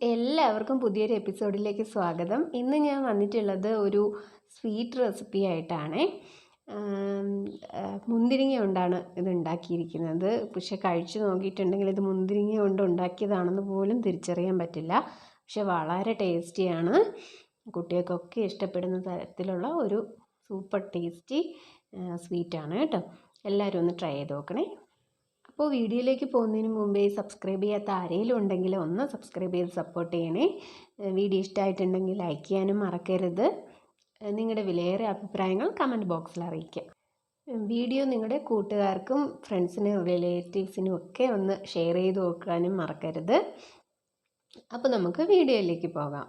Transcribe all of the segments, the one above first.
എല്ലാവർക്കും പുതിയൊരു എപ്പിസോഡിലേക്ക് സ്വാഗതം. ഇന്ന് ഞാൻ വന്നിട്ടുള്ളത് ഒരു സ്വീറ്റ് റെസിപ്പി ആയിട്ടാണ്. മുന്തിരിങ്ങ കൊണ്ടാണ് ഇത് ഉണ്ടാക്കിയിരിക്കുന്നത്. പക്ഷെ കഴിച്ചു നോക്കിയിട്ടുണ്ടെങ്കിൽ ഇത് മുന്തിരിങ്ങ കൊണ്ട് ഉണ്ടാക്കിയതാണെന്ന് പോലും തിരിച്ചറിയാൻ പറ്റില്ല. പക്ഷെ വളരെ ടേസ്റ്റിയാണ്. കുട്ടികൾക്കൊക്കെ ഇഷ്ടപ്പെടുന്ന തരത്തിലുള്ള ഒരു സൂപ്പർ ടേസ്റ്റി സ്വീറ്റാണ് കേട്ടോ. എല്ലാവരും ഒന്ന് ട്രൈ ചെയ്ത് നോക്കണേ. അപ്പോൾ വീഡിയോയിലേക്ക് പോകുന്നതിന് മുമ്പേ സബ്സ്ക്രൈബ് ചെയ്യാത്ത ആരെങ്കിലും ഉണ്ടെങ്കിൽ ഒന്ന് സബ്സ്ക്രൈബ് ചെയ്ത് സപ്പോർട്ട് ചെയ്യണേ. വീഡിയോ ഇഷ്ടമായിട്ടുണ്ടെങ്കിൽ ലൈക്ക് ചെയ്യാനും മറക്കരുത്. നിങ്ങളുടെ വിലയേറെ അഭിപ്രായങ്ങൾ കമൻറ്റ് ബോക്സിൽ അറിയിക്കുക. വീഡിയോ നിങ്ങളുടെ കൂട്ടുകാർക്കും ഫ്രണ്ട്സിനും റിലേറ്റീവ്സിനും ഒക്കെ ഒന്ന് ഷെയർ ചെയ്ത് നോക്കാനും മറക്കരുത്. അപ്പോൾ നമുക്ക് വീഡിയോയിലേക്ക് പോകാം.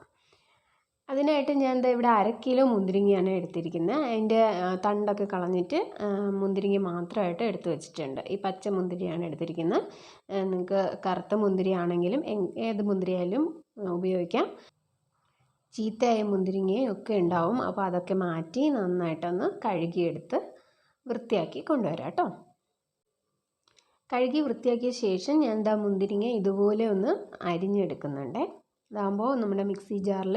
അതിനായിട്ട് ഞാൻ ഇവിടെ 1/2 കിലോ മുന്തിരിങ്ങയാണ് എടുത്തിരിക്കുന്നത്. അതിൻ്റെ തണ്ടൊക്കെ കളഞ്ഞിട്ട് മുന്തിരിങ്ങ മാത്രമായിട്ട് എടുത്ത് വെച്ചിട്ടുണ്ട്. ഈ പച്ച മുന്തിരിയാണ് എടുത്തിരിക്കുന്നത്. നിങ്ങൾക്ക് കറുത്ത മുന്തിരി ആണെങ്കിലും ഏത് മുന്തിരിയായാലും ഉപയോഗിക്കാം. ചീത്തയായ മുന്തിരിങ്ങയും ഒക്കെ ഉണ്ടാവും. അപ്പോൾ അതൊക്കെ മാറ്റി നന്നായിട്ടൊന്ന് കഴുകിയെടുത്ത് വൃത്തിയാക്കി കൊണ്ടുവരാം കേട്ടോ. കഴുകി വൃത്തിയാക്കിയ ശേഷം ഞാൻ മുന്തിരിങ്ങ ഇതുപോലെ ഒന്ന് അരിഞ്ഞെടുക്കുന്നുണ്ട്. ഇതാകുമ്പോൾ നമ്മുടെ മിക്സി ജാറിൽ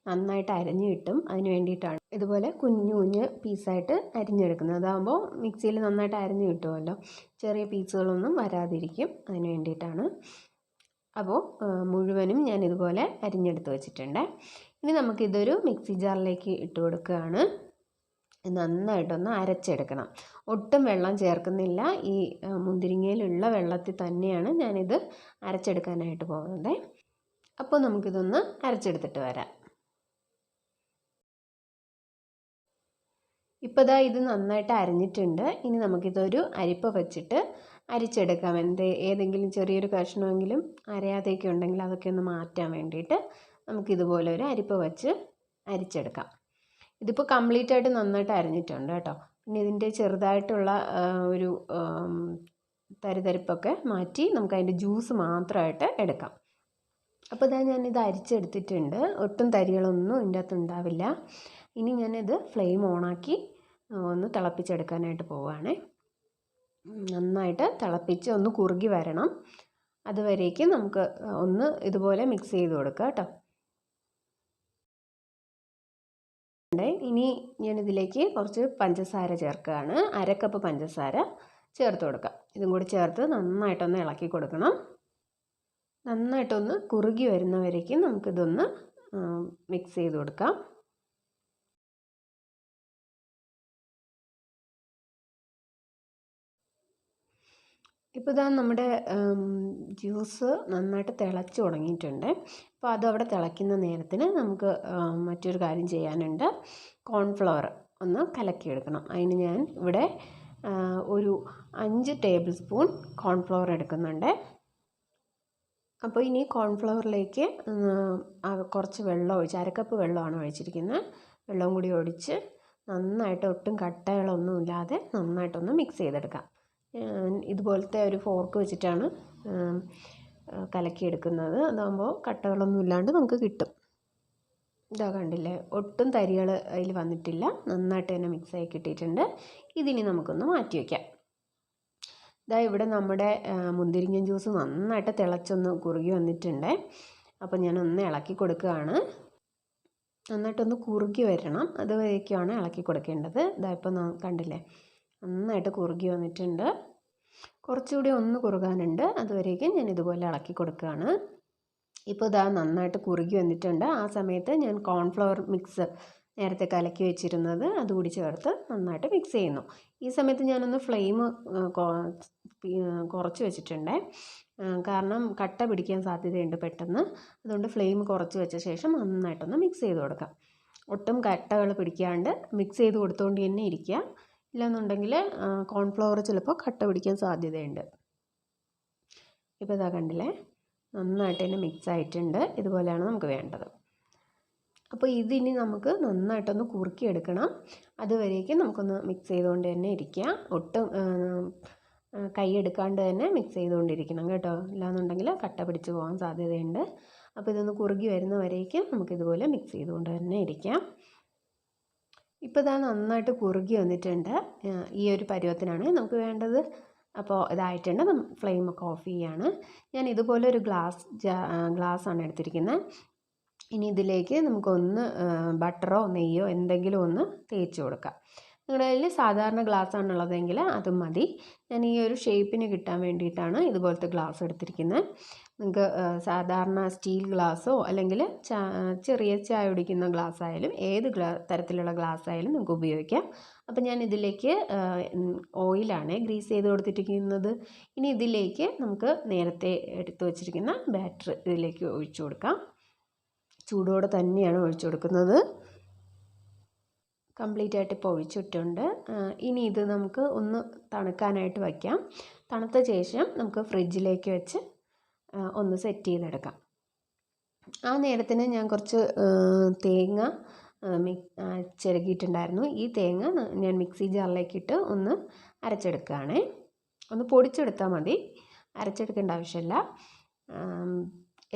നന്നായിട്ട് അരിഞ്ഞ് കിട്ടും. അതിന് വേണ്ടിയിട്ടാണ് ഇതുപോലെ കുഞ്ഞു കുഞ്ഞ് പീസായിട്ട് അരിഞ്ഞെടുക്കുന്നത്. അതാകുമ്പോൾ മിക്സിയിൽ നന്നായിട്ട് അരിഞ്ഞ് കിട്ടുമല്ലോ, ചെറിയ പീസുകളൊന്നും വരാതിരിക്കും. അതിന് വേണ്ടിയിട്ടാണ്. അപ്പോൾ മുഴുവനും ഞാൻ ഇതുപോലെ അരിഞ്ഞെടുത്ത് വെച്ചിട്ടുണ്ട്. ഇനി നമുക്കിതൊരു മിക്സി ജാറിലേക്ക് ഇട്ട് കൊടുക്കുകയാണ്. നന്നായിട്ടൊന്ന് അരച്ചെടുക്കണം. ഒട്ടും വെള്ളം ചേർക്കുന്നില്ല. ഈ മുന്തിരിങ്ങയിലുള്ള വെള്ളത്തിൽ തന്നെയാണ് ഞാനിത് അരച്ചെടുക്കാനായിട്ട് പോകുന്നത്. അപ്പോൾ നമുക്കിതൊന്ന് അരച്ചെടുത്തിട്ട് വരാം. ഇപ്പോൾ ഇത് നന്നായിട്ട് അരഞ്ഞിട്ടുണ്ട്. ഇനി നമുക്കിതൊരു അരിപ്പ വെച്ചിട്ട് അരിച്ചെടുക്കാം. ഏതെങ്കിലും ചെറിയൊരു കഷ്ണമെങ്കിലും അരയാതെയൊക്കെ ഉണ്ടെങ്കിൽ അതൊക്കെ ഒന്ന് മാറ്റാൻ വേണ്ടിയിട്ട് നമുക്കിതുപോലെ ഒരു അരിപ്പ വെച്ച് അരിച്ചെടുക്കാം. ഇതിപ്പോൾ കംപ്ലീറ്റ് ആയിട്ട് നന്നായിട്ട് അരഞ്ഞിട്ടുണ്ട് കേട്ടോ. പിന്നെ ഇതിൻ്റെ ചെറുതായിട്ടുള്ള ഒരു തരിതരിപ്പൊക്കെ മാറ്റി നമുക്ക് അതിൻ്റെ ജ്യൂസ് മാത്രമായിട്ട് എടുക്കാം. അപ്പോൾ ഞാനിത് അരിച്ചെടുത്തിട്ടുണ്ട്. ഒട്ടും തരികളൊന്നും ഇതിൻ്റെ അകത്ത് ഉണ്ടാവില്ല. ഇനി ഞാനിത് ഫ്ലെയിം ഓണാക്കി ഒന്ന് തിളപ്പിച്ചെടുക്കാനായിട്ട് പോവുകയാണ്. നന്നായിട്ട് തിളപ്പിച്ച് ഒന്ന് കുറുകി വരണം. അതുവരേക്കും നമുക്ക് ഒന്ന് ഇതുപോലെ മിക്സ് ചെയ്ത് കൊടുക്കുക കേട്ടോ. ഇനി ഞാനിതിലേക്ക് കുറച്ച് പഞ്ചസാര ചേർക്കുകയാണ്. 1/2 കപ്പ് പഞ്ചസാര ചേർത്ത് കൊടുക്കാം. ഇതും കൂടി ചേർത്ത് നന്നായിട്ടൊന്ന് ഇളക്കി കൊടുക്കണം. നന്നായിട്ടൊന്ന് കുറുകി വരുന്നവരേക്കും നമുക്കിതൊന്ന് മിക്സ് ചെയ്ത് കൊടുക്കാം. ഇപ്പോൾ നമ്മുടെ ജ്യൂസ് നന്നായിട്ട് തിളച്ച് തുടങ്ങിയിട്ടുണ്ട്. അപ്പോൾ അതവിടെ തിളയ്ക്കുന്ന നേരത്തിന് നമുക്ക് മറ്റൊരു കാര്യം ചെയ്യാനുണ്ട്. കോൺഫ്ലവർ ഒന്ന് കലക്കിയെടുക്കണം. അതിന് ഞാൻ ഇവിടെ ഒരു 5 ടേബിൾ സ്പൂൺ കോൺഫ്ലവർ എടുക്കുന്നുണ്ട്. അപ്പോൾ ഇനി കോൺഫ്ലവറിലേക്ക് കുറച്ച് വെള്ളം ഒഴിച്ച് 1/2 കപ്പ് വെള്ളമാണ് ഒഴിച്ചിരിക്കുന്നത്. വെള്ളവും കൂടി ഒഴിച്ച് നന്നായിട്ട് ഒട്ടും കട്ടകളൊന്നും ഇല്ലാതെ നന്നായിട്ടൊന്ന് മിക്സ് ചെയ്തെടുക്കാം. ഇതുപോലത്തെ ഒരു ഫോർക്ക് വെച്ചിട്ടാണ് കലക്കിയെടുക്കുന്നത്. അതാകുമ്പോൾ കട്ടകളൊന്നും ഇല്ലാണ്ട് നമുക്ക് കിട്ടും. ഇതാ കണ്ടില്ലേ, ഒട്ടും തരികൾ അതിൽ വന്നിട്ടില്ല. നന്നായിട്ട് തന്നെ മിക്സായി കിട്ടിയിട്ടുണ്ട്. ഇതിനി നമുക്കൊന്ന് മാറ്റി വയ്ക്കാം. ഇവിടെ നമ്മുടെ മുന്തിരിങ്ങ ജ്യൂസ് നന്നായിട്ട് തിളച്ചൊന്ന് കുറുകി വന്നിട്ടുണ്ട്. അപ്പോൾ ഞാനൊന്ന് ഇളക്കി കൊടുക്കുകയാണ്. നന്നായിട്ടൊന്ന് കുറുകി വരണം. അതുവരേക്കുമാണ് ഇളക്കി കൊടുക്കേണ്ടത്. ഇപ്പോൾ കണ്ടില്ലേ, നന്നായിട്ട് കുറുകി വന്നിട്ടുണ്ട്. കുറച്ചുകൂടി ഒന്ന് കുറുകാനുണ്ട്. അതുവരേക്കും ഞാൻ ഇതുപോലെ ഇളക്കി കൊടുക്കുകയാണ്. ഇപ്പോൾ നന്നായിട്ട് കുറുകി വന്നിട്ടുണ്ട്. ആ സമയത്ത് ഞാൻ കോൺഫ്ലവർ മിക്സ് നേരത്തെ കലക്കി വെച്ചിരുന്നത് അതുകൂടി ചേർത്ത് നന്നായിട്ട് മിക്സ് ചെയ്യുന്നു. ഈ സമയത്ത് ഞാനൊന്ന് ഫ്ലെയിം കുറച്ച് വെച്ചിട്ടുണ്ട്. കാരണം കട്ട പിടിക്കാൻ സാധ്യതയുണ്ട് പെട്ടെന്ന്. അതുകൊണ്ട് ഫ്ലെയിം കുറച്ച് വെച്ച ശേഷം നന്നായിട്ടൊന്ന് മിക്സ് ചെയ്ത് കൊടുക്കാം. ഒട്ടും കട്ടകൾ പിടിക്കാണ്ട് മിക്സ് ചെയ്ത് കൊടുത്തുകൊണ്ട് തന്നെ ഇരിക്കുക. ഇല്ലെന്നുണ്ടെങ്കിൽ കോൺഫ്ലവർ ചിലപ്പോൾ കട്ട പിടിക്കാൻ സാധ്യതയുണ്ട്. ഇപ്പോൾ കണ്ടില്ലേ, നന്നായിട്ട് തന്നെ മിക്സ് ആയിട്ടുണ്ട്. ഇതുപോലെയാണ് നമുക്ക് വേണ്ടത്. അപ്പോൾ ഇതിനി നമുക്ക് നന്നായിട്ടൊന്ന് കുറുക്കിയെടുക്കണം. അതുവരേക്കും നമുക്കൊന്ന് മിക്സ് ചെയ്തുകൊണ്ട് തന്നെ ഇരിക്കുക. ഒട്ടും കൈ എടുക്കാണ്ട് തന്നെ മിക്സ് ചെയ്തുകൊണ്ടിരിക്കണം കേട്ടോ. ഇല്ലാന്നുണ്ടെങ്കിൽ കട്ട പിടിച്ച് പോകാൻ സാധ്യതയുണ്ട്. അപ്പോൾ ഇതൊന്ന് കുറുകി വരുന്നവരേക്കും നമുക്കിതുപോലെ മിക്സ് ചെയ്തുകൊണ്ട് തന്നെ ഇരിക്കാം. ഇപ്പോൾ നന്നായിട്ട് കുറുകി വന്നിട്ടുണ്ട്. ഈ ഒരു പരുവത്തിനാണ് നമുക്ക് വേണ്ടത്. അപ്പോൾ ഇതായിട്ടുണ്ട്. ഫ്ലെയിമൊക്കെ ഓഫ് ചെയ്യാണ്. ഞാൻ ഇതുപോലെ ഒരു ഗ്ലാസ്സാണ് എടുത്തിരിക്കുന്നത്. ഇനി ഇതിലേക്ക് നമുക്കൊന്ന് ബട്ടറോ നെയ്യോ എന്തെങ്കിലും ഒന്ന് തേച്ച് കൊടുക്കാം. നിങ്ങളുടെ കയ്യിൽ സാധാരണ ഗ്ലാസ് ആണുള്ളതെങ്കിൽ അതും മതി. ഞാൻ ഈ ഒരു ഷേപ്പിന് കിട്ടാൻ വേണ്ടിയിട്ടാണ് ഇതുപോലത്തെ ഗ്ലാസ് എടുത്തിരിക്കുന്നത്. നിങ്ങൾക്ക് സാധാരണ സ്റ്റീൽ ഗ്ലാസ്സോ അല്ലെങ്കിൽ ചെറിയ ചായ കുടിക്കുന്ന ഗ്ലാസ് ആയാലും ഏത് തരത്തിലുള്ള ഗ്ലാസ് ആയാലും നിങ്ങൾക്ക് ഉപയോഗിക്കാം. അപ്പോൾ ഞാൻ ഇതിലേക്ക് ഓയിലാണ് ഗ്രീസ് ചെയ്ത് കൊടുത്തിരിക്കുന്നത്. ഇനി ഇതിലേക്ക് നമുക്ക് നേരത്തെ എടുത്തു വച്ചിരിക്കുന്ന ബാറ്റർ ഇതിലേക്ക് ഒഴിച്ചു കൊടുക്കാം. ചൂടോടെ തന്നെയാണ് ഒഴിച്ചു കൊടുക്കുന്നത്. കംപ്ലീറ്റ് ആയിട്ട് ഇപ്പോൾ ഒഴിച്ചിട്ടുണ്ട്. ഇനി ഇത് നമുക്ക് ഒന്ന് തണുക്കാനായിട്ട് വയ്ക്കാം. തണുത്ത ശേഷം നമുക്ക് ഫ്രിഡ്ജിലേക്ക് വെച്ച് ഒന്ന് സെറ്റ് ചെയ്തെടുക്കാം. ആ നേരത്തിന് ഞാൻ കുറച്ച് തേങ്ങ ചിരകിയിട്ടുണ്ടായിരുന്നു. ഈ തേങ്ങ ഞാൻ മിക്സി ജാറിലേക്കിട്ട് ഒന്ന് അരച്ചെടുക്കുകയാണ്. ഒന്ന് പൊടിച്ചെടുത്താൽ മതി, അരച്ചെടുക്കേണ്ട ആവശ്യമില്ല.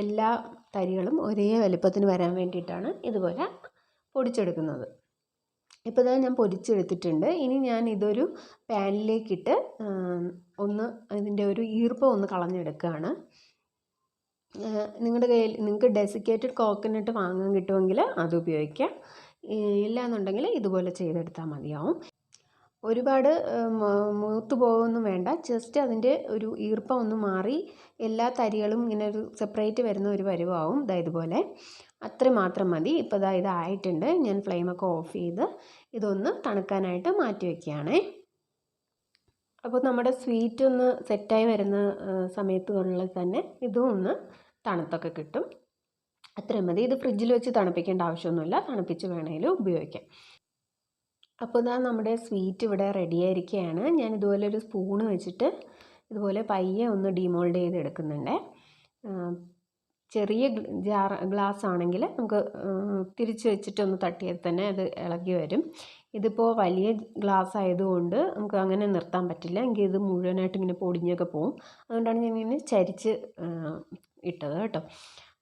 എല്ലാ തരികളും ഒരേ വലുപ്പത്തിന് വരാൻ വേണ്ടിയിട്ടാണ് ഇതുപോലെ പൊടിച്ചെടുക്കുന്നത്. ഇപ്പോൾ ഇതാ ഞാൻ പൊരിച്ചെടുത്തിട്ടുണ്ട്. ഇനി ഞാൻ ഇതൊരു പാനിലേക്കിട്ട് ഒന്ന് ഇതിൻ്റെ ഒരു ഈർപ്പം ഒന്ന് കളഞ്ഞെടുക്കുകയാണ്. നിങ്ങളുടെ കയ്യിൽ നിങ്ങൾക്ക് ഡെസിക്കേറ്റഡ് കോക്കനട്ട് വാങ്ങാൻ കിട്ടുമെങ്കിൽ അത് ഉപയോഗിക്കാം. ഇല്ല എന്നുണ്ടെങ്കിൽ ഇതുപോലെ ചെയ്തെടുത്താൽ മതിയാവും. ഒരുപാട് മൂത്ത് പോകുമൊന്നും വേണ്ട. ജസ്റ്റ് അതിൻ്റെ ഒരു ഈർപ്പം ഒന്ന് മാറി എല്ലാ തരികളും ഇങ്ങനെ ഒരു സെപ്പറേറ്റ് വരുന്ന ഒരു പരുവാവും. ഇതുപോലെ അത്ര മാത്രം മതി. ഇപ്പോൾ ഇതായിട്ടുണ്ട്. ഞാൻ ഫ്ലെയിമൊക്കെ ഓഫ് ചെയ്ത് ഇതൊന്ന് തണുക്കാനായിട്ട് മാറ്റി വയ്ക്കുകയാണേ. അപ്പോൾ നമ്മുടെ സ്വീറ്റ് ഒന്ന് സെറ്റായി വരുന്ന സമയത്തുള്ളിൽ തന്നെ ഇതും ഒന്ന് തണുത്തൊക്കെ കിട്ടും. അത്രയും മതി. ഇത് ഫ്രിഡ്ജിൽ വെച്ച് തണുപ്പിക്കേണ്ട ആവശ്യമൊന്നുമില്ല. തണുപ്പിച്ച് വേണമെങ്കിലും ഉപയോഗിക്കാം. അപ്പോൾ നമ്മുടെ സ്വീറ്റ് ഇവിടെ റെഡി ആയിരിക്കുകയാണ്. ഞാൻ ഇതുപോലെ ഒരു സ്പൂണ് വെച്ചിട്ട് ഇതുപോലെ പയ്യെ ഒന്ന് ഡിമോൾഡ് ചെയ്തെടുക്കുന്നുണ്ട്. ചെറിയ ഗ്ലാസ് ആണെങ്കിൽ നമുക്ക് തിരിച്ച് വെച്ചിട്ടൊന്ന് തട്ടിയാൽ തന്നെ അത് ഇളകി വരും. ഇതിപ്പോൾ വലിയ ഗ്ലാസ് ആയതുകൊണ്ട് നമുക്ക് അങ്ങനെ നിർത്താൻ പറ്റില്ല. എങ്കിൽ ഇത് മുഴുവനായിട്ട് ഇങ്ങനെ പൊടിഞ്ഞൊക്കെ പോവും. അതുകൊണ്ടാണ് ഞാൻ ഇങ്ങനെ ചരിച്ച് ഇട്ടത് കേട്ടോ.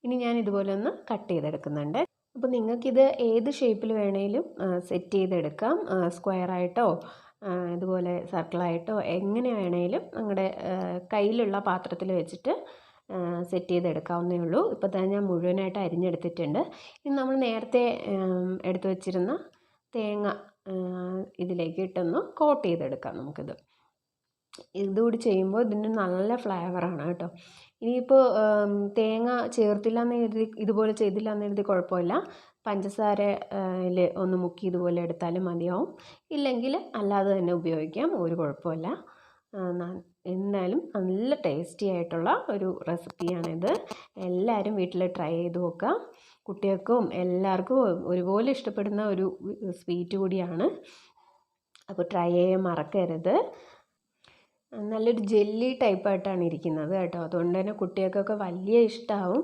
ഇനി ഞാൻ ഇതുപോലെ ഒന്ന് കട്ട് ചെയ്തെടുക്കുന്നുണ്ട്. അപ്പോൾ നിങ്ങൾക്കിത് ഏത് ഷേപ്പിൽ വേണമെങ്കിലും സെറ്റ് ചെയ്തെടുക്കാം. സ്ക്വയറായിട്ടോ ഇതുപോലെ സർക്കിളായിട്ടോ എങ്ങനെ വേണമെങ്കിലും നിങ്ങളുടെ കയ്യിലുള്ള പാത്രത്തിൽ വെച്ചിട്ട് സെറ്റ് ചെയ്തെടുക്കാവുന്നേ ഉള്ളൂ. ഇപ്പോൾ തന്നെ ഞാൻ മുഴുവനായിട്ട് അരിഞ്ഞെടുത്തിട്ടുണ്ട്. ഇനി നമ്മൾ നേരത്തെ എടുത്തു വച്ചിരുന്ന തേങ്ങ ഇതിലേക്ക് ഇട്ടൊന്ന് കോട്ട് ചെയ്തെടുക്കാം നമുക്കിത്. ഇതുകൂടി ചെയ്യുമ്പോൾ ഇതിന് നല്ല ഫ്ലേവറാണ് കേട്ടോ. ഇനിയിപ്പോൾ തേങ്ങ ചേർത്തില്ല എന്ന് എഴുതി ഇതുപോലെ ചെയ്തില്ല എന്ന് എഴുതി കുഴപ്പമില്ല. പഞ്ചസാരയിൽ ഒന്ന് മുക്കി ഇതുപോലെ എടുത്താലും മതിയാവും. ഇല്ലെങ്കിൽ അല്ലാതെ തന്നെ ഉപയോഗിക്കാം, ഒരു കുഴപ്പമില്ല. എന്നാലും നല്ല ടേസ്റ്റി ആയിട്ടുള്ള ഒരു റെസിപ്പിയാണിത്. എല്ലാവരും വീട്ടിൽ ട്രൈ ചെയ്ത് നോക്കാം. കുട്ടികൾക്കും എല്ലാവർക്കും ഒരുപോലെ ഇഷ്ടപ്പെടുന്ന ഒരു സ്വീറ്റ് കൂടിയാണ്. അപ്പോൾ ട്രൈ ചെയ്യാൻ മറക്കരുത്. നല്ലൊരു ജെല്ലി ടൈപ്പായിട്ടാണ് ഇരിക്കുന്നത് കേട്ടോ. അതുകൊണ്ട് തന്നെ കുട്ടികൾക്കൊക്കെ വലിയ ഇഷ്ടമാവും.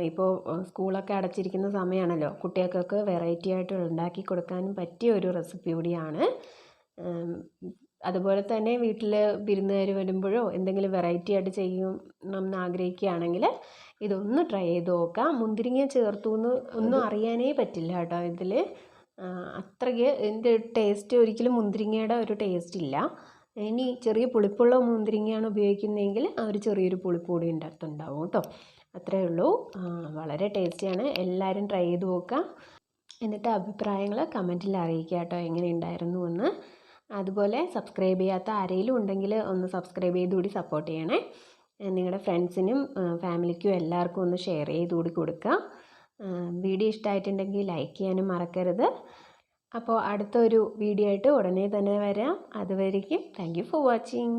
ഇപ്പോൾ സ്കൂളൊക്കെ അടച്ചിരിക്കുന്ന സമയമാണല്ലോ. കുട്ടികൾക്കൊക്കെ വെറൈറ്റി ആയിട്ട് ഉണ്ടാക്കി കൊടുക്കാനും പറ്റിയ ഒരു റെസിപ്പി കൂടിയാണ്. അതുപോലെ തന്നെ വീട്ടിൽ വിരുന്നുകാർ വരുമ്പോഴോ എന്തെങ്കിലും വെറൈറ്റി ആയിട്ട് ചെയ്യണമെന്ന് ആഗ്രഹിക്കുകയാണെങ്കിൽ ഇതൊന്ന് ട്രൈ ചെയ്ത് നോക്കാം. മുന്തിരിങ്ങ ചേർത്തു എന്ന് ഒന്നും അറിയാനേ പറ്റില്ല കേട്ടോ. ഇതിൽ അത്രയ്ക്ക് ഇതിൻ്റെ ടേസ്റ്റ് ഒരിക്കലും മുന്തിരിങ്ങയുടെ ഒരു ടേസ്റ്റ് ഇല്ല. ഇനി ചെറിയ പുളിപ്പുള്ള മുന്തിരിങ്ങയാണ് ഉപയോഗിക്കുന്നതെങ്കിൽ ആ ഒരു ചെറിയൊരു പുളിപ്പ് കൂടി ഇതിൻ്റെ അകത്തുണ്ടാവും കേട്ടോ. അത്രയേ ഉള്ളൂ. വളരെ ടേസ്റ്റിയാണ്. എല്ലാവരും ട്രൈ ചെയ്ത് നോക്കാം. എന്നിട്ട് അഭിപ്രായങ്ങൾ കമൻറ്റിൽ അറിയിക്കുക കേട്ടോ, എങ്ങനെ ഉണ്ടായിരുന്നു എന്ന്. അതുപോലെ സബ്സ്ക്രൈബ് ചെയ്യാത്ത ആരെങ്കിലും ഉണ്ടെങ്കിൽ ഒന്ന് സബ്സ്ക്രൈബ് ചെയ്തുകൂടി സപ്പോർട്ട് ചെയ്യണേ. നിങ്ങളുടെ ഫ്രണ്ട്സിനും ഫാമിലിക്കും എല്ലാവർക്കും ഒന്ന് ഷെയർ ചെയ്തുകൂടി കൊടുക്കുക. വീഡിയോ ഇഷ്ടമായിട്ടുണ്ടെങ്കിൽ ലൈക്ക് ചെയ്യാനും മറക്കരുത്. അപ്പോൾ അടുത്തൊരു വീഡിയോ ആയിട്ട് ഉടനെ തന്നെ വരാം. അതുവരേക്കും താങ്ക് യു ഫോർ വാച്ചിങ്.